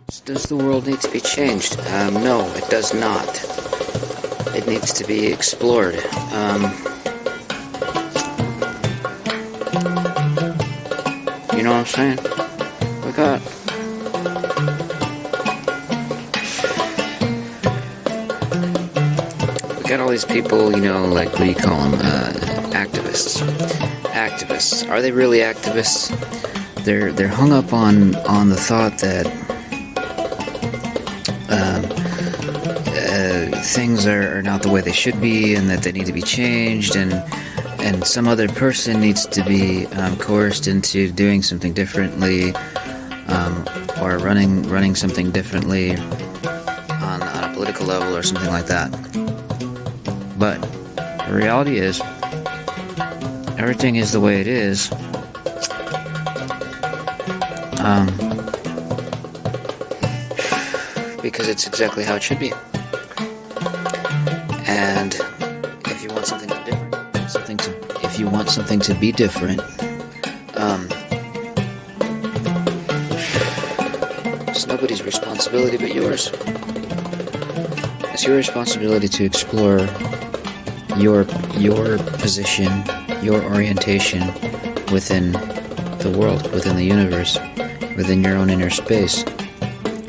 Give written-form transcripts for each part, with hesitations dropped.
Does the world need to be changed? No, it does not. It needs to be explored. You know what I'm saying? We got all these people, you know, like, what do you call them? Activists. Activists. Are they really activists? They're hung up on the thought that things are not the way they should be, and that they need to be changed, and some other person needs to be coerced into doing something differently, or running something differently on a political level or something like that. But the reality is, everything is the way it is. Because it's exactly how it should be. And if you want something different, if you want something to be different, it's nobody's responsibility but yours. It's your responsibility to explore your position, your orientation within the world, within the universe, within your own inner space,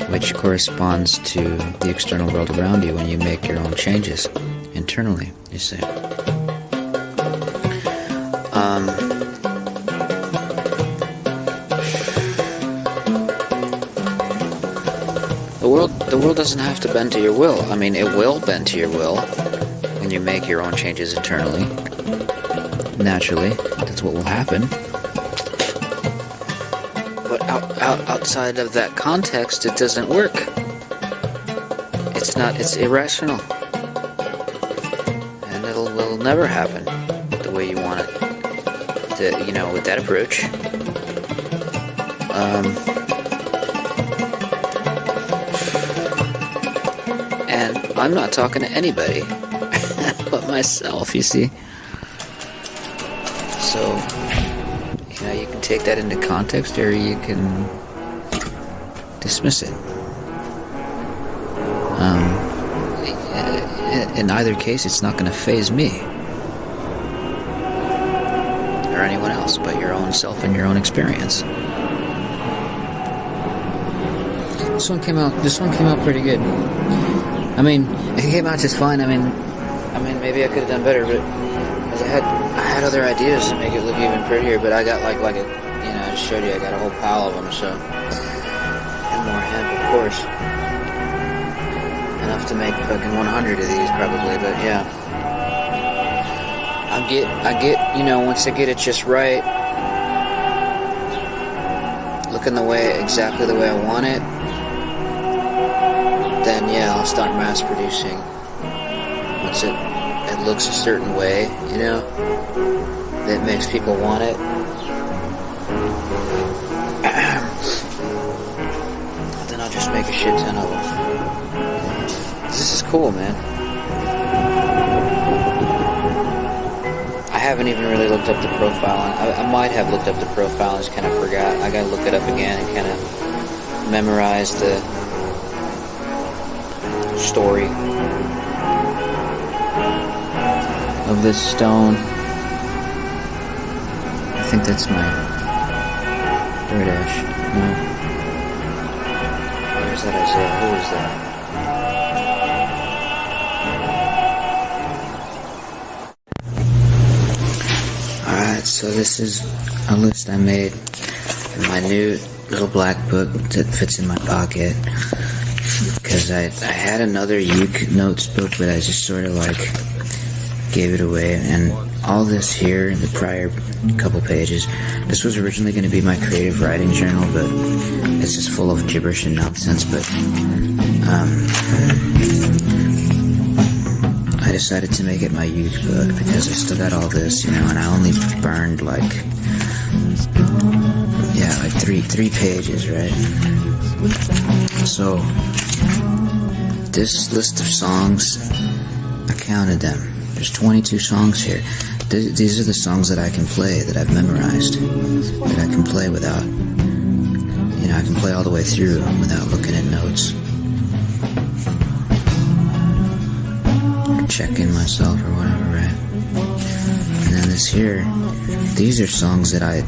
which corresponds to the external world around you when you make your own changes internally, you see. The world doesn't have to bend to your will. I mean, it will bend to your will when you make your own changes internally. Naturally, that's what will happen. But outside of that context, it doesn't work. It's irrational. And it'll never happen the way you want it. You know, with that approach. And I'm not talking to anybody but myself, you see. So, you know, you can take that into context, or you can dismiss it. In either case, it's not going to faze me or anyone else but your own self and your own experience. This one came out pretty good. I mean, it came out just fine. I mean, maybe I could have done better, but because I had other ideas to make it look even prettier, but I got like a, you know, I just showed you I got a whole pile of them, so, and more hemp, of course. Enough to make fucking 100 of these probably, but yeah. I get, you know, once I get it just right, looking exactly the way I want it, then yeah, I'll start mass producing. Once it looks a certain way, you know, that makes people want it, then I'll just make a shit ton of them. This is cool, man. I haven't even really looked up the profile. I might have looked up the profile and just kind of forgot. I gotta look it up again and kind of memorize the story of this stone. I think that's my DoorDash. No. Where's that Isaiah? Who is that? Alright, so this is a list I made in my new little black book that fits in my pocket. Because I had another Uke notes book, but I just sort of like gave it away. And all this here in the prior couple pages, this was originally going to be my creative writing journal, but it's just full of gibberish and nonsense. But I decided to make it my Uke book because I still got all this, you know, and I only burned like three pages, right? So this list of songs, I counted them. There's 22 songs here. These are the songs that I can play, that I've memorized, that I can play without, you I can play all the way through without looking at notes. Or checking myself or whatever, right? And then this here, these are songs that I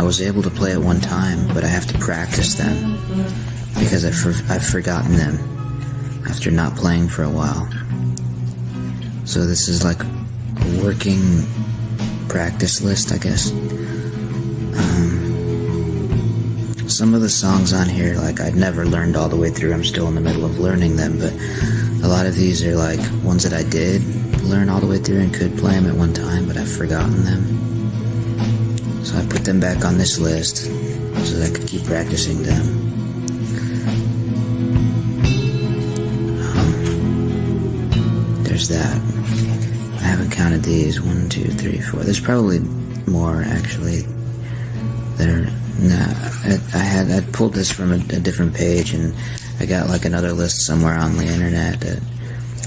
was able to play at one time, but I have to practice them because I've forgotten them after not playing for a while. So this is like a working practice list, I guess. Some of the songs on here, like, I'd never learned all the way through. I'm still in the middle of learning them, but a lot of these are like ones that I did learn all the way through and could play them at one time, but I've forgotten them. So I put them back on this list so that I could keep practicing them. There's that. I haven't counted these. 1, 2, 3, 4. There's probably more, actually, that are... Nah, I'd pulled this from a different page, and I got like another list somewhere on the internet that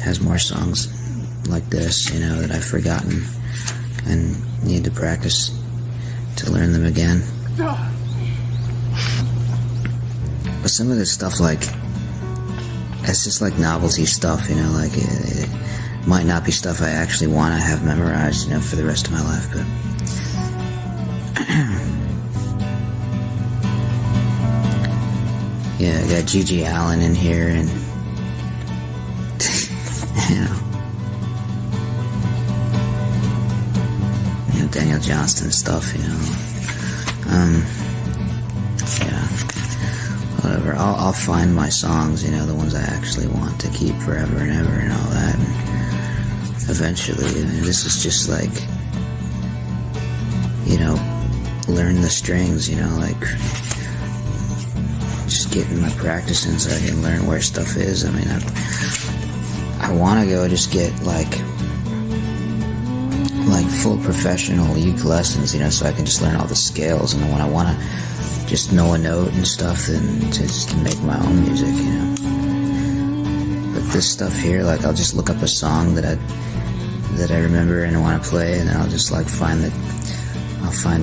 has more songs like this, that I've forgotten and need to practice to learn them again. But some of this stuff, like, it's just like novelty stuff, like it might not be stuff I actually want to have memorized, for the rest of my life, but yeah, I got Gigi Allen in here, and Daniel Johnston stuff, yeah, whatever. I'll find my songs, the ones I actually want to keep forever and ever and all that, and eventually, this is just like, learn the strings, like, just getting my practice in so I can learn where stuff is. I mean, I want to go just get like full professional uke lessons, so I can just learn all the scales, and then when I want to just know a note and stuff, then to just make my own music, But this stuff here, like, I'll just look up a song that I remember and I want to play, and then I'll just like find the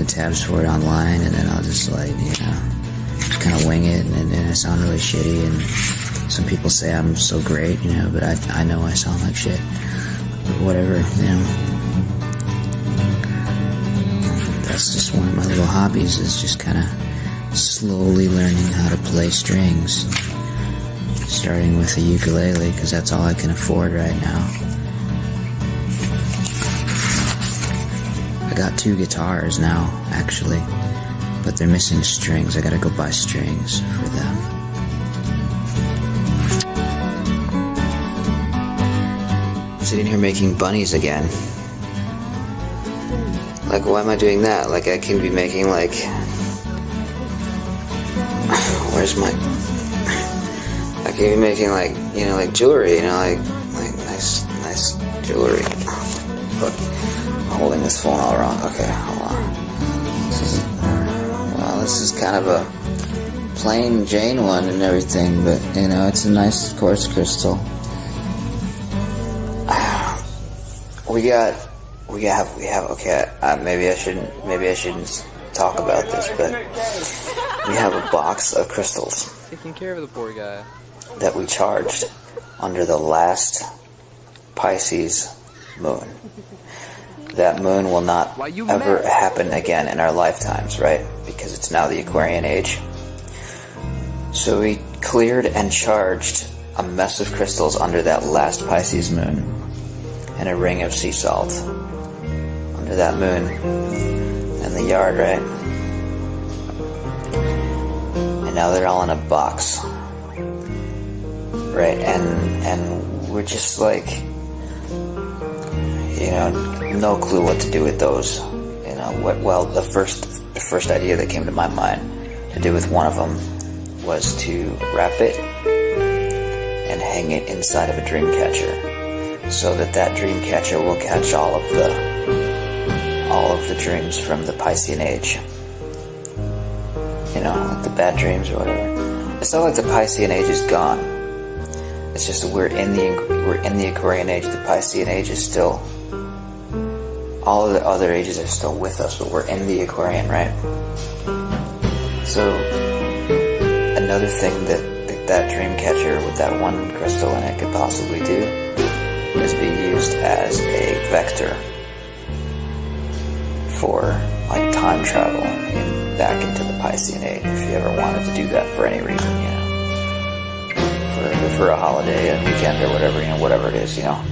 tabs for it online, and then I'll just like, just kind of wing it, and I sound really shitty, and some people say I'm so great, but I know I sound like shit, but whatever, That's just one of my little hobbies, is just kind of slowly learning how to play strings, starting with a ukulele, because that's all I can afford right now. I got 2 guitars now, actually, but they're missing strings. I gotta go buy strings for them. Sitting here making bunnies again. Like, why am I doing that? Like, I can be making, like... Where's my... I can be making, like, like jewelry, like nice jewelry. But I'm holding this phone all wrong. Okay, hold on. This is kind of a plain Jane one and everything, but, it's a nice quartz crystal. Okay, maybe I shouldn't talk about this, but we have a box of crystals. Taking care of the poor guy. That we charged under the last Pisces moon. That moon will not ever happen again in our lifetimes, right? Because it's now the Aquarian age. So we cleared and charged a mess of crystals under that last Pisces moon, and a ring of sea salt under that moon in the yard, right? And now they're all in a box, right? And we're just like, no clue what to do with those. Well, the first idea that came to my mind to do with one of them was to wrap it and hang it inside of a dream catcher, so that dream catcher will catch all of the dreams from the Piscean age. Like the bad dreams or whatever. It's not like the Piscean age is gone. It's just that we're in the Aquarian age. The Piscean age is still... All of the other ages are still with us, but we're in the Aquarian, right? So another thing that dream catcher with that one crystal in it could possibly do is be used as a vector for like time travel back into the Piscean Age if you ever wanted to do that for any reason, you know, for a holiday, a weekend, or whatever, you know, whatever it is, you know.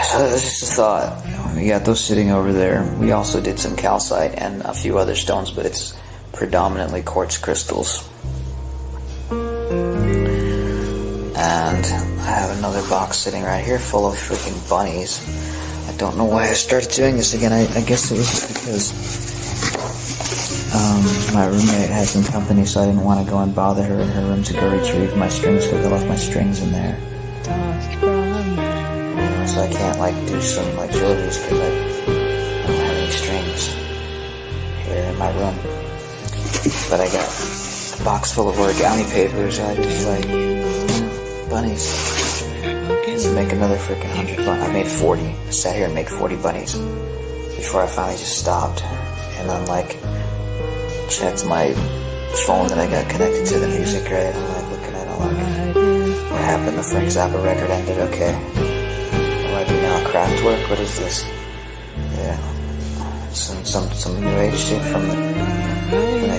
So that's just a thought. We got those sitting over there. We also did some calcite and a few other stones, but it's predominantly quartz crystals. And I have another box sitting right here full of freaking bunnies. I don't know why I started doing this again. I guess it was just because my roommate had some company, so I didn't want to go and bother her in her room to go retrieve my strings because I left my strings in there. So I can't like do some like jewelries because I don't have any strings here in my room. But I got a box full of origami papers. I just like bunnies. Let's make another freaking 100 bunnies. I made 40. I sat here and made 40 bunnies before I finally just stopped. And then like checked my phone that I got connected to the music, right? I'm like looking at it like, what happened? The Frank Zappa record ended. Okay. What do I do now? Craft work? What is this? Yeah. Some new age shit from the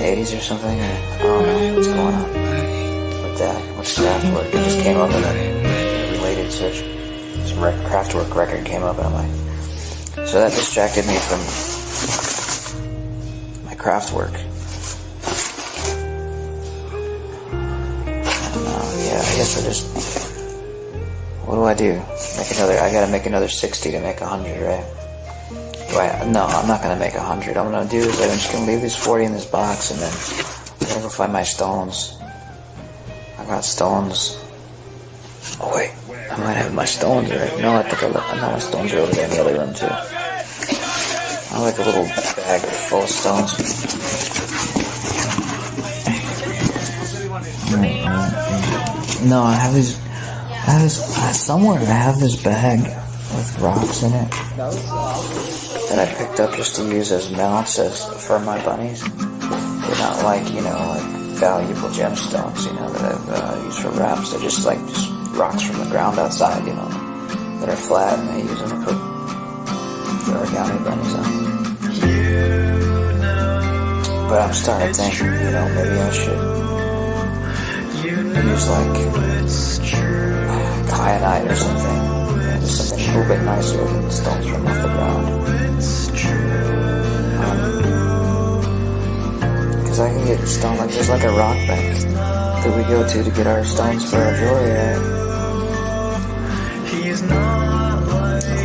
80s or something? I don't know what's going on with that. What's craft work? It just came up in a related search. Some craft work record came up and I'm like, so that distracted me from my craft work. Yeah, I guess I just, what do? I gotta make another 60 to make 100, right? No, I'm not gonna make 100. What I'm gonna do is I'm just gonna leave these 40 in this box and then I'm gonna go find my stones. I got stones. Oh wait, I might have my stones right. No, I know my stones are over there in the other room too. I like a little bag full of stones. No, I have this somewhere I have this bag with rocks in it that I picked up just to use as mounts for my bunnies. They're not like, you know, like valuable gemstones, you know, that I've used for wraps. They're just rocks from the ground outside, you know, that are flat, and I use them to put the origami bunnies on. But I'm starting to think, you know, maybe I should use like kyanite or something. Just something a little bit nicer than stones from off the ground. Because I can get stone, like there's like a rock bank that we go to get our stones for our jewelry, right?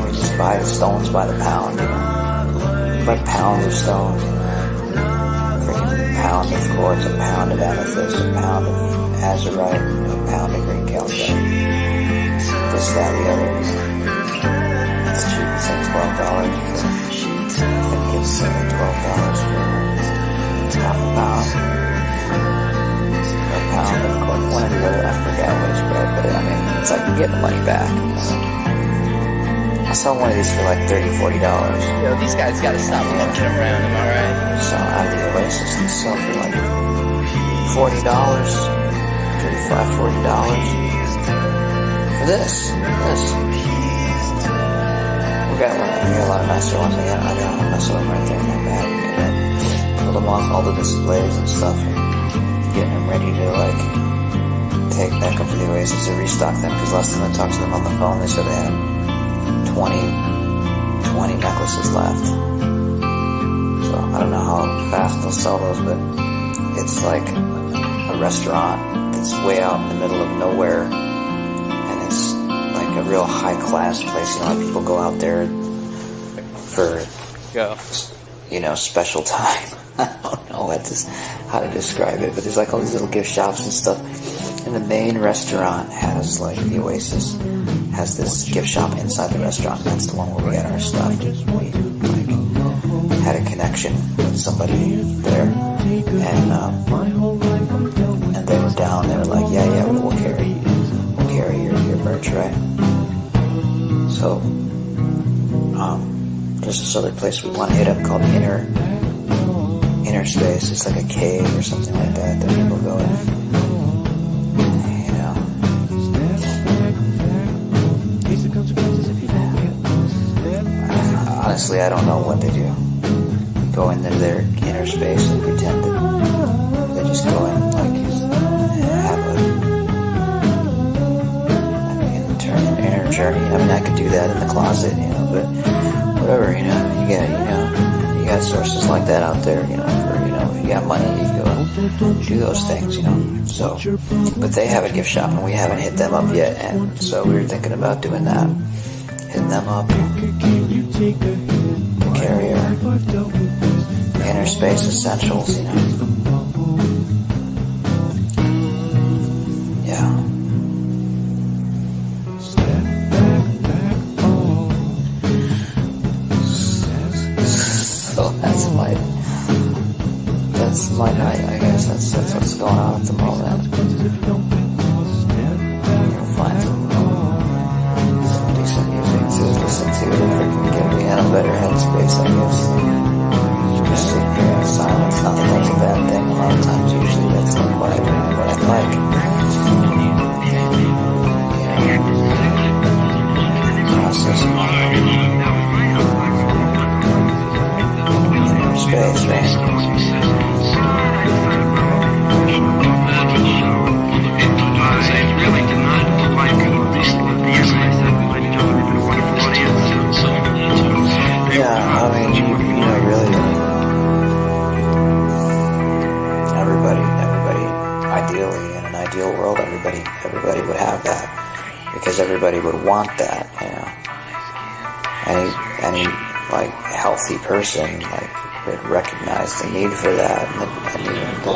We just buy the stones by the pound, you know? Buy pounds of stones, you know? Freaking pound of quartz, a pound of amethyst, a pound of azurite, a pound of green calcite. This, that, the other. It's cheap. It's like $12 for, I think it's $12 for half a pound. A pound of quartz, one or the other, I forget which, but I mean, it's like you get the money back, you know. I saw one of these for like $30, $40. Yo, these guys gotta stop punching around, am I right? So out of the Oasis, they sell for like $40, $35, $40 for this. We got a lot of nicer ones. I got a nice one right there in my bag. Pull them off all the displays and stuff, and getting them ready to like take back up to the Oasis to restock them. Because last time I talked to them on the phone, they said they had 20 necklaces left. So I don't know how fast they'll sell those, but it's like a restaurant that's way out in the middle of nowhere, and it's like a real high class place. You know, like people go out there for, you know, special time. I don't know how to describe it, but there's like all these little gift shops and stuff. And the main restaurant has, like, the Oasis has this gift shop inside the restaurant. That's the one where we got our stuff. We, like, had a connection with somebody there. And they were down. They were like, yeah, we'll carry your merch, right? So, there's this other place we want to hit up called Inner inner space. It's like a cave or something like that people go in. You know. Honestly, I don't know what they do. Go into their inner space and pretend that they just go in like have an inner journey. I mean, I could do that in the closet, you know, but whatever, you know, you got sources like that out there, you know, for, you know, if you got money, you go do those things, you know. So, but they have a gift shop and we haven't hit them up yet, and so we were thinking about doing that, hitting them up, the carrier, inner space essentials, you know. Yeah. So that's my night, I guess. That's what's going on at the moment. You'll find some decent music to listen to to freaking get me in a better headspace, I guess. Just sitting here in silence. Not that that's a bad thing. A lot of times, usually that's not what I like. Process space, right? Yeah, I mean, you know, really, everybody, ideally, in an ideal world, everybody would have that, because everybody would want that, you know. Any like healthy person, like, would recognize the need for that, and the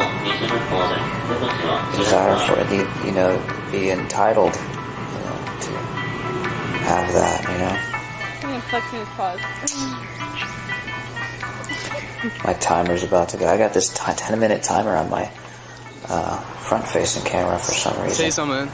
desire for it, you know, be entitled, you know, to have that, you know. I'm flexing his paws. My timer's about to go. I got this 10-minute timer on my front-facing camera for some reason. Say something.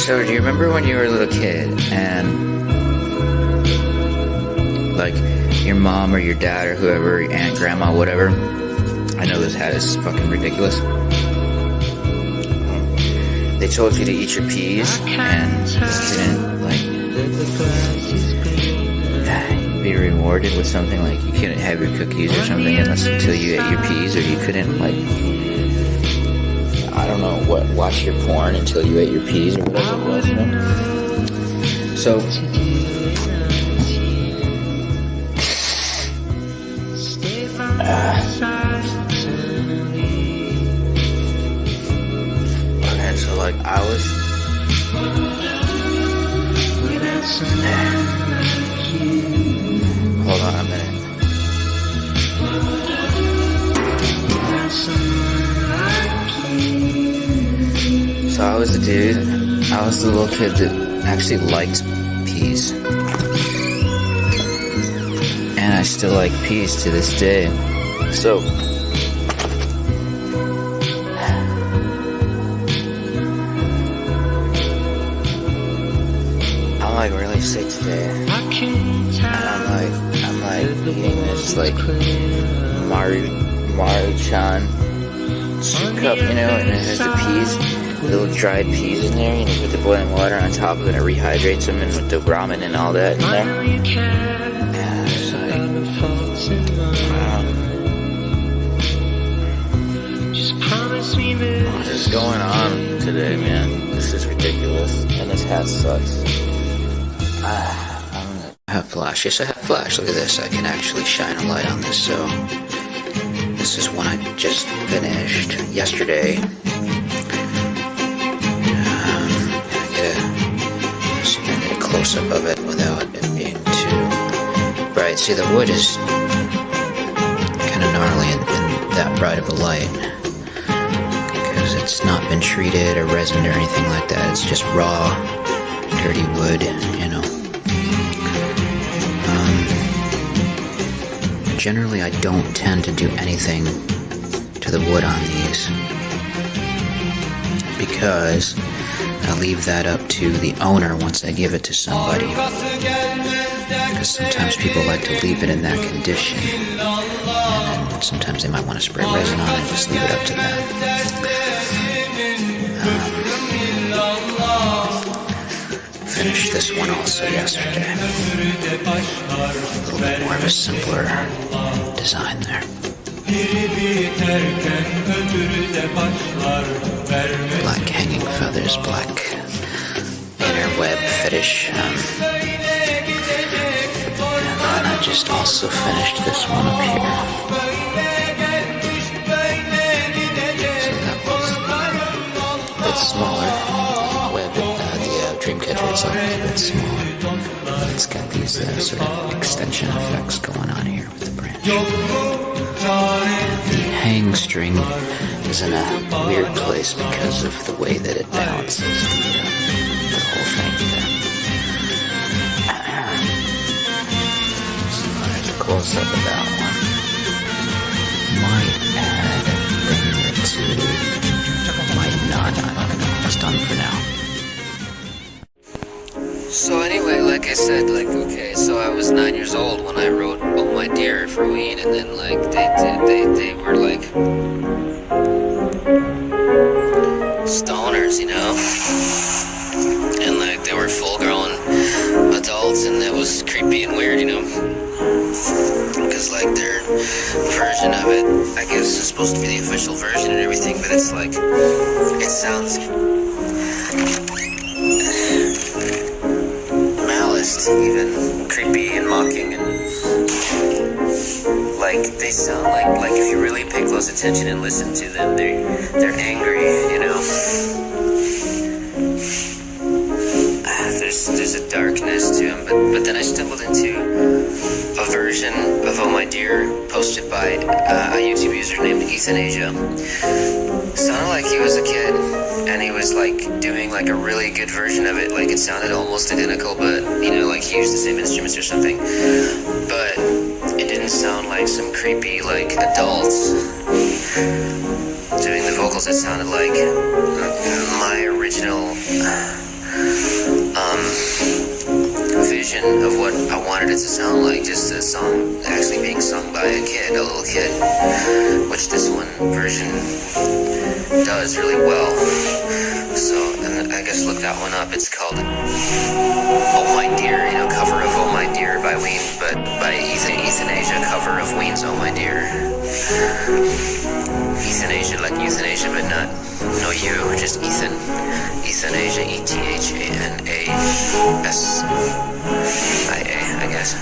So, do you remember when you were a little kid and, like, your mom or your dad or whoever, your aunt, grandma, whatever? I know this hat is fucking ridiculous. They told you to eat your peas and you didn't, like, be rewarded with something like you couldn't have your cookies or something until you ate your peas, or you couldn't, like, I don't know what, watch your porn until you ate your peas or whatever it was, you know? So, okay, so like I was, hold on a minute. So I was the dude, I was the little kid that actually liked peas. And I still like peas to this day. So, I'm like really sick today. And I'm like eating this like Maruchan soup cup, you know, and it has the peas, little dried peas in there, and you put the boiling water on top of it, and it rehydrates them, and with the ramen and all that in there. And it's like, what is going on today, man? This is ridiculous, and this hat sucks. I have flash. Yes, I have flash. Look at this. I can actually shine a light on this. So this is one I just finished yesterday. I get a close-up of it without it being too bright. See, the wood is kind of gnarly in that bright of a light because it's not been treated or resined or anything like that. It's just raw, dirty wood, you know. Generally, I don't tend to do anything to the wood on these because I leave that up to the owner once I give it to somebody. Because sometimes people like to leave it in that condition, and then sometimes they might want to spray resin on it and just leave it up to them. Finished this one also yesterday. A little bit more of a simpler design there. Black hanging feathers, black inner web fetish. And then I just also finished this one up here. So that was a bit smaller. Dreamcatcher itself is a bit smaller, but it's got these sort of extension effects going on here with the branch. The hang string is in a weird place because of the way that it balances the whole thing there. So there's a close-up of that one. Might add a thing or two. Might not, I don't know. It's done for now. So anyway, like I said, like, okay, so I was 9 years old when I wrote "Oh My Dear" for Ween, and then like they were like stoners, you know, and like they were full-grown adults, and it was creepy and weird, you know, because like their version of it, I guess, is supposed to be the official version and everything, but it's like it sounds even creepy and mocking, and like they sound like if you really pay close attention and listen to them, they're angry, you know. There's a darkness to them, but then I stumbled into a version of "Oh My Dear" posted by a YouTube user named Ethan Asia. Sounded like he was a kid, and he was like doing like a really good version of it. Like it sounded almost identical, but you know, like he used the same instruments or something. But it didn't sound like some creepy like adults doing the vocals. It sounded like my original vision of what I wanted it to sound like. Just a song actually being sung by a kid, a little kid, which this one version does really well. So, and I guess look that one up. It's called Oh My Dear, you know, cover of Oh My Dear by Ween, but by Ethan Asia, cover of Ween's Oh My Dear. Euthanasia, like euthanasia, but not no you, just Ethan. Euthanasia, ETHANASIA, I guess.